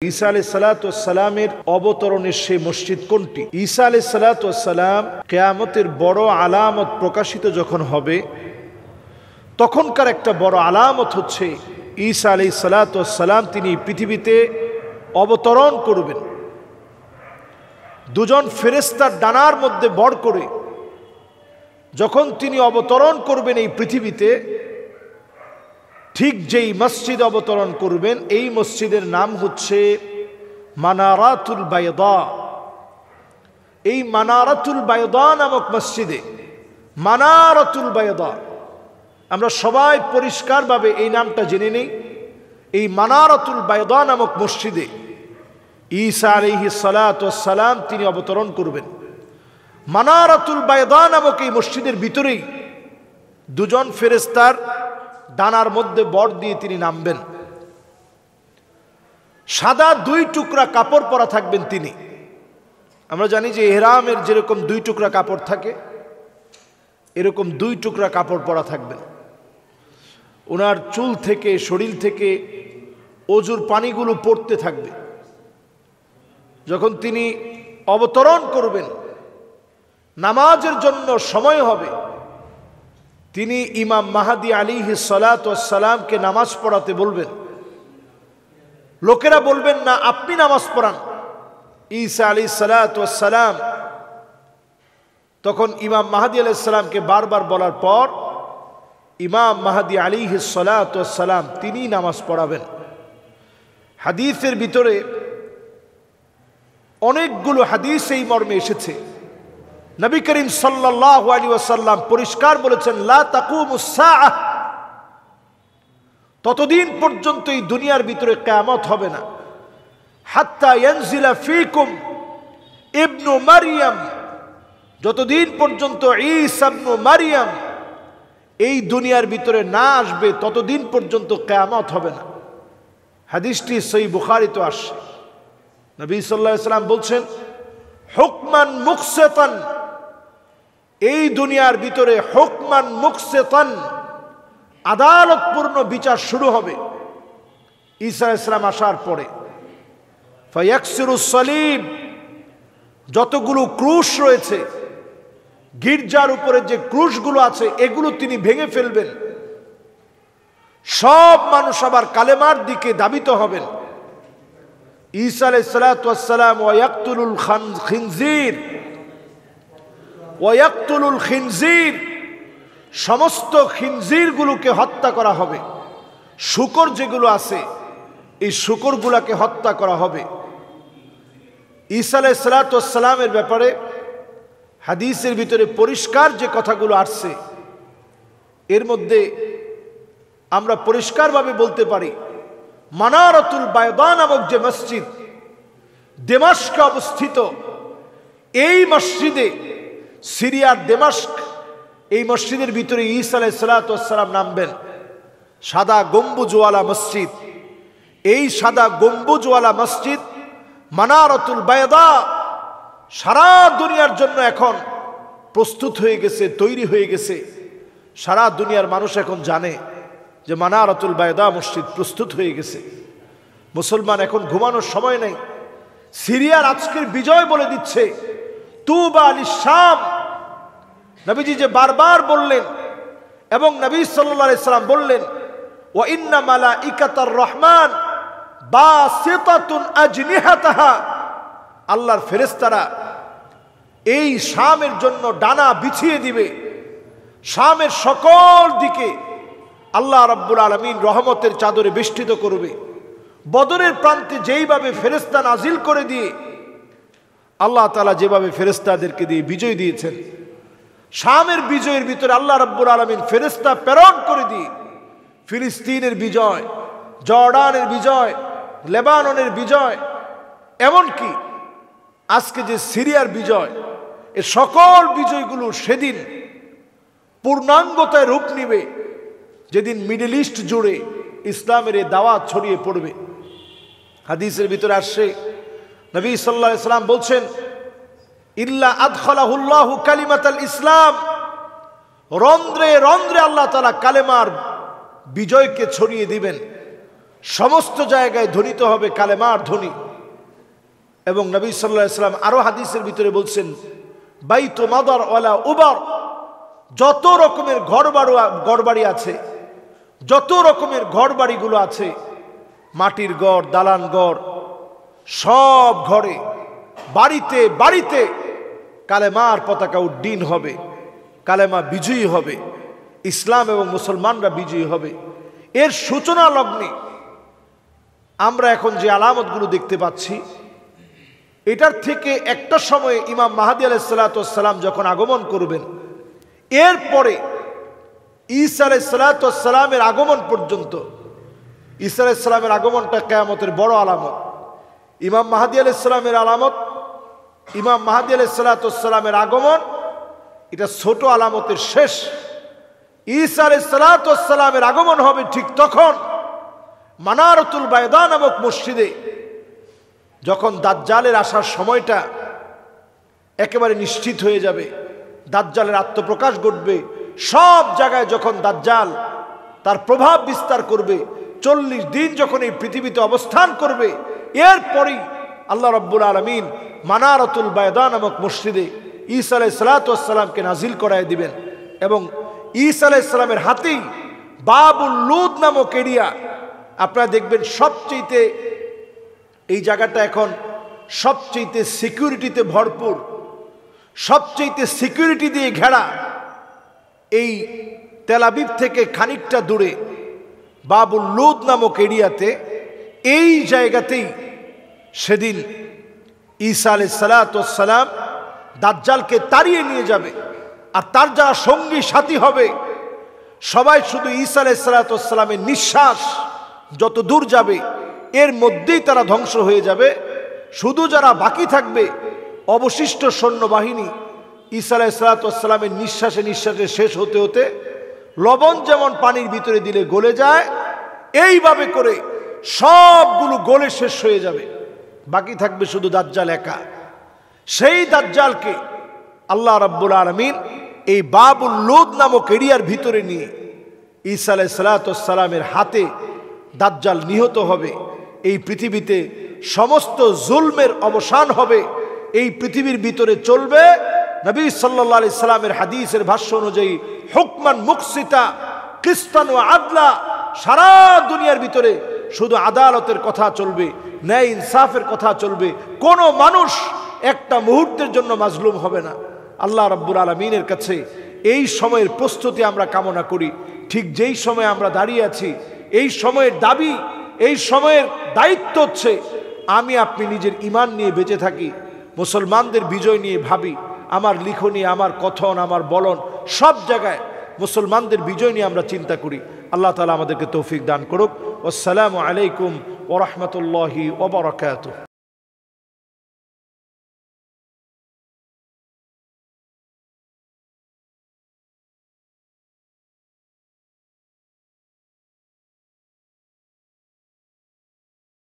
ঈসা আলাইহিস সালাতু ওয়াস সালামের অবতরণের সেই মসজিদ কোনটি? ঈসা আলাইহিস সালাতু ওয়াস সালাম কিয়ামতের বড় আলামত প্রকাশিত যখন হবে তখনকার একটা বড় আলামত হচ্ছে ঈসা আলাইহিস সালাতু ওয়াস সালাম তিনি পৃথিবীতে অবতরণ করবেন। দুজন ফেরেশতার ডানার মধ্যে ভর করে যখন তিনি অবতরণ করবেন এই পৃথিবীতে, ঠিক যেই মসজিদ অবতরণ করবেন এই মসজিদের নাম হচ্ছে মানারাতুল বায়দা। এই মানারাতুল বায়দা নামক মসজিদে, মানারাতুল বায়দা আমরা সবাই পরিষ্কারভাবে এই নামটা জেনে নেই। এই মানারাতুল বায়দা নামক মসজিদে ঈসা আলাইহিস সালাতু ওয়াস সালাম তিনি অবতরণ করবেন। মানারাতুল বায়দা নামক এই মসজিদের ভিতরেই দুজন ফেরেশতার ডানার মধ্যে বর দিয়ে তিনি নামবেন। সাদা দুই টুকরা কাপড় পরা থাকবেন তিনি। আমরা জানি যে ইহরামের যেরকম দুই টুকরা কাপড় থাকে এরকম দুই টুকরা কাপড় পরা থাকবেন। ওনার চুল থেকে শরীর থেকে অজুর পানিগুলো পড়তে থাকবে। যখন তিনি অবতরণ করবেন, নামাজের জন্য সময় হবে, তিনি ইমাম মাহদী আলাইহিস সালাতু ওয়াস সালামকে নামাজ পড়াতে বলবেন। লোকেরা বলবেন না আপনি নামাজ পড়ান। ঈসা আলাইহিস সালাতু ওয়াস সালাম তখন ইমাম মাহদী আলাইহিস সালামকে বারবার বলার পর ইমাম মাহদী আলাইহিস সালাতু ওয়াস সালাম তিনি নামাজ পড়াবেন। হাদিসের ভিতরে অনেকগুলো হাদিস এই মর্মে এসেছে। নবী করিম সাল্লাল্লাহু আলাইহি ওয়াসাল্লাম পরিষ্কার বলেছেন, লা তাকুমুস সাআহ, ততদিন পর্যন্ত এই দুনিয়ার ভিতরে কিয়ামত হবে না, হাত্তা ইয়ানজিলা ফীকুম ইবনু মারইয়াম, যতদিন পর্যন্ত ঈসা ইবনু মারইয়াম এই দুনিয়ার ভিতরে না আসবে ততদিন পর্যন্ত কিয়ামত হবে না। হাদিসটি সহিহ বুখারীতে আসছে। নবী সাল্লাল্লাহু আলাইহি ওয়াসাল্লাম বলছেন, হুকমান মুকসিতান, এই দুনিয়ার ভিতরে হুকমান মুকসিতান, আদালতপূর্ণ বিচার শুরু হবে ঈসা আলাইহিস সালাম আসার পরে। ফায়াকসিরুস সালিব, যতগুলো ক্রুশ রয়েছে, গির্জার উপরে যে ক্রুশগুলো আছে এগুলো তিনি ভেঙে ফেলবেন। সব মানুষ আবার কালেমার দিকে ধাবিত হবেন। ঈসা আলাইহিস সালাতু ওয়াস সালাম ওয়ায়াকতুলুল খিনজির, ওয়ায়াকতুলুল খিনজির, সমস্ত খিনজিরগুলোকে হত্যা করা হবে। শূকর যেগুলো আছে এই শূকরগুলোকে হত্যা করা হবে। ঈসা আলাইহিস সালাতু ওয়াস সালামের ব্যাপারে হাদিসের ভিতরে পরিষ্কার যে কথাগুলো আসছে এর মধ্যে আমরা পরিষ্কারভাবে বলতে পারি, মানারাতুল বায়দা নামক যে মসজিদ দমেস্কে অবস্থিত, এই মসজিদে, সিরিয়ার দমেস্ক, এই মসজিদের ভিতরে ঈসা আলাইহিস সালাতু ওয়াস সালাম নামবেন। সাদা গম্বুজওয়ালা মসজিদ, এই সাদা গম্বুজওয়ালা মসজিদ মানারাতুল বায়দা সারা দুনিয়ার জন্য এখন প্রস্তুত হয়ে গেছে, তৈরি হয়ে গেছে। সারা দুনিয়ার মানুষ এখন জানে যে মানারাতুল বায়দা মসজিদ প্রস্তুত হয়ে গেছে। মুসলমান এখন ঘুমানোর সময় নেই। সিরিয়ার আজকের বিজয় বলে দিচ্ছে তুবা লিশ শাম। নবীজি যে বারবার বললেন এবং নবী সাল্লাল্লাহু আলাইহি সাল্লাম বললেন, ওয়া ইন্না মালাইকাতার রহমান বাসিতাতুন আজনিহাতাহা, আল্লাহর ফেরেশতারা এই শামের জন্য ডানা বিছিয়ে দিবে। শামের সকল দিকে আল্লাহ রাব্বুল আলামিন রহমতের চাদরে বেষ্টিত করবে। বদরের প্রান্তে যেইভাবে ফেরেশতা নাজিল করে দিয়ে আল্লাহ তাআলা যেভাবে ফেরেশতাদেরকে দিয়ে বিজয় দিয়েছেন, শামের বিজয়ের ভিতরে আল্লাহ রাব্বুল আলামিন ফেরেশতা প্রেরণ করে দিয়ে ফিলিস্তিনের বিজয়, জর্ডানের বিজয়, লেবাননের বিজয়, এমনকি আজকে যে সিরিয়ার বিজয়, এ সকল বিজয়গুলো সেদিন পূর্ণাঙ্গতায় রূপ নিবে যেদিন মিডল ইস্ট জুড়ে ইসলামের এই দাওয়াত ছড়িয়ে পড়বে। হাদিসের ভিতরে আসছে, নবী সাল্লাল্লাহু আলাইহি সাল্লাম বলছেন, ইল্লা আদখালাহুল্লাহু কালিমাতাল ইসলাম, রন্ধ্রে রন্ধ্রে আল্লাহ তাআলা কালেমার বিজয়কে ছড়িয়ে দিবেন। সমস্ত জায়গায় ধ্বনিত হবে কালেমার ধ্বনি। এবং নবী সাল্লাল্লাহু আলাইহি ওয়াসাল্লাম আরো হাদিসের ভিতরে বলছেন, বাইতু মাদার ওয়ালা উবার, যত রকমের ঘরবাড়ি আছে, যত রকমের ঘরবাড়িগুলো আছে, মাটির ঘর, দালান ঘর, সব ঘরে, বাড়িতে বাড়িতে কালেমার পতাকা উড্ডীন হবে, কালেমা বিজয়ী হবে, ইসলাম এবং মুসলমানরা বিজয়ী হবে। এর সূচনা লগ্নে আমরা এখন যে আলামতগুলো দেখতে পাচ্ছি, এটার থেকে একটা সময়ে ইমাম মাহদী আলাইহিস সালাতু ওয়াস সালাম যখন আগমন করবেন, এরপরে ঈসা আলাইহিস সালাতু ওয়াস সালামের আগমন পর্যন্ত, ঈসা আলাইহিস সালামের আগমনটা কিয়ামতের বড় আলামত। ইমাম মাহদী আলাইহিস সালামের আলামত, ইমাম মাহদী আলাইহিস সালাতু ওয়াস সালামের আগমন, এটা ছোট আলামতের শেষ। ঈসা আলাইহিস সালাতু ওয়াস সালামের আগমন হবে ঠিক তখন মানারাতুল বায়দা নামক মসজিদে, যখন দাজ্জালের আসার সময়টা একেবারে নিশ্চিত হয়ে যাবে, দাজ্জালের আত্মপ্রকাশ ঘটবে সব জায়গায়। যখন দাজ্জাল তার প্রভাব বিস্তার করবে, 40 দিন যখন এই পৃথিবীতে অবস্থান করবে, এরপরেই আল্লাহ রাব্বুল আলামিন মানারাতুল বায়দা নামক মসজিদে ঈসা আলাইহিস সালাতু ওয়াস সালামকে নাজিল করায় দিবেন। এবং ঈসা আলাইহিস সালামের হাতেই বাবুল লুদ নামক এরিয়া, আপনারা দেখবেন সবচেয়ে, এই জায়গাটা এখন সবচেয়ে সিকিউরিটিতে ভরপুর, সবচেয়ে সিকিউরিটি দিয়ে ঘেরা। এই তেল আবিব থেকে খানিকটা দূরে বাবুল লুদ নামক এরিয়াতে, এই জায়গাতেই সেদিন ঈসা আলাইহিস সালাতু ওয়াস সালাম দাজ্জালকে তাড়িয়ে নিয়ে যাবে। আর তার যারা সঙ্গী সাথী হবে, সবাই শুধু ঈসা আলাইহিস সালাতু ওয়াস সালামের নিঃশ্বাস যত দূর যাবে এর মধ্যেই তারা ধ্বংস হয়ে যাবে। শুধু যারা বাকি থাকবে, অবশিষ্ট সৈন্যবাহিনী, ঈসা আলাইহিস সালাতু ওয়াস সালামের নিঃশ্বাসে নিঃশ্বাসে শেষ হতে হতে লবণ যেমন পানির ভিতরে দিলে গলে যায়, এইভাবে করে সবগুলো গলে শেষ হয়ে যাবে। বাকি থাকবে শুধু দাজ্জাল একা। সেই দাজ্জালকে আল্লাহ রাব্বুল আলামিন এই বাবুল লুদ নামক এরিয়ার ভিতরে নিয়ে ঈসা আলাইহিস সালাতু ওয়াস সালামের হাতে দাজ্জাল নিহত হবে। এই পৃথিবীতে সমস্ত জুলমের অবসান হবে। এই পৃথিবীর ভিতরে চলবে নবী সাল্লাল্লাহু আলাইহি সাল্লামের হাদিসের ভাষ্য অনুযায়ী হুকমান মুকসিতা কিসতান ওয়া আদলা। সারা দুনিয়ার ভিতরে শুধু আদালতের কথা চলবে, ন্যায় ইনসাফের কথা চলবে। কোনো মানুষ একটা মুহূর্তের জন্য মাজলুম হবে না। আল্লাহ রাব্বুল আলামিনের কাছে এই সময়ের প্রস্তুতি আমরা কামনা করি। ঠিক যেই সময় আমরা দাঁড়িয়ে আছি, এই সময়ের দাবি, এই সময়ের দায়িত্ব হচ্ছে আমি আপনি নিজের ঈমান নিয়ে বেঁচে থাকি, মুসলমানদের বিজয় নিয়ে ভাবি। আমার লিখনী, আমার কথন, আমার বলন, সব জায়গায় মুসলমানদের বিজয় নিয়ে আমরা চিন্তা করি। আল্লাহ তাআলা আমাদেরকে তৌফিক দান করুক। আসসালামু আলাইকুম ওয়া রাহমাতুল্লাহি ওয়া বারাকাতুহু।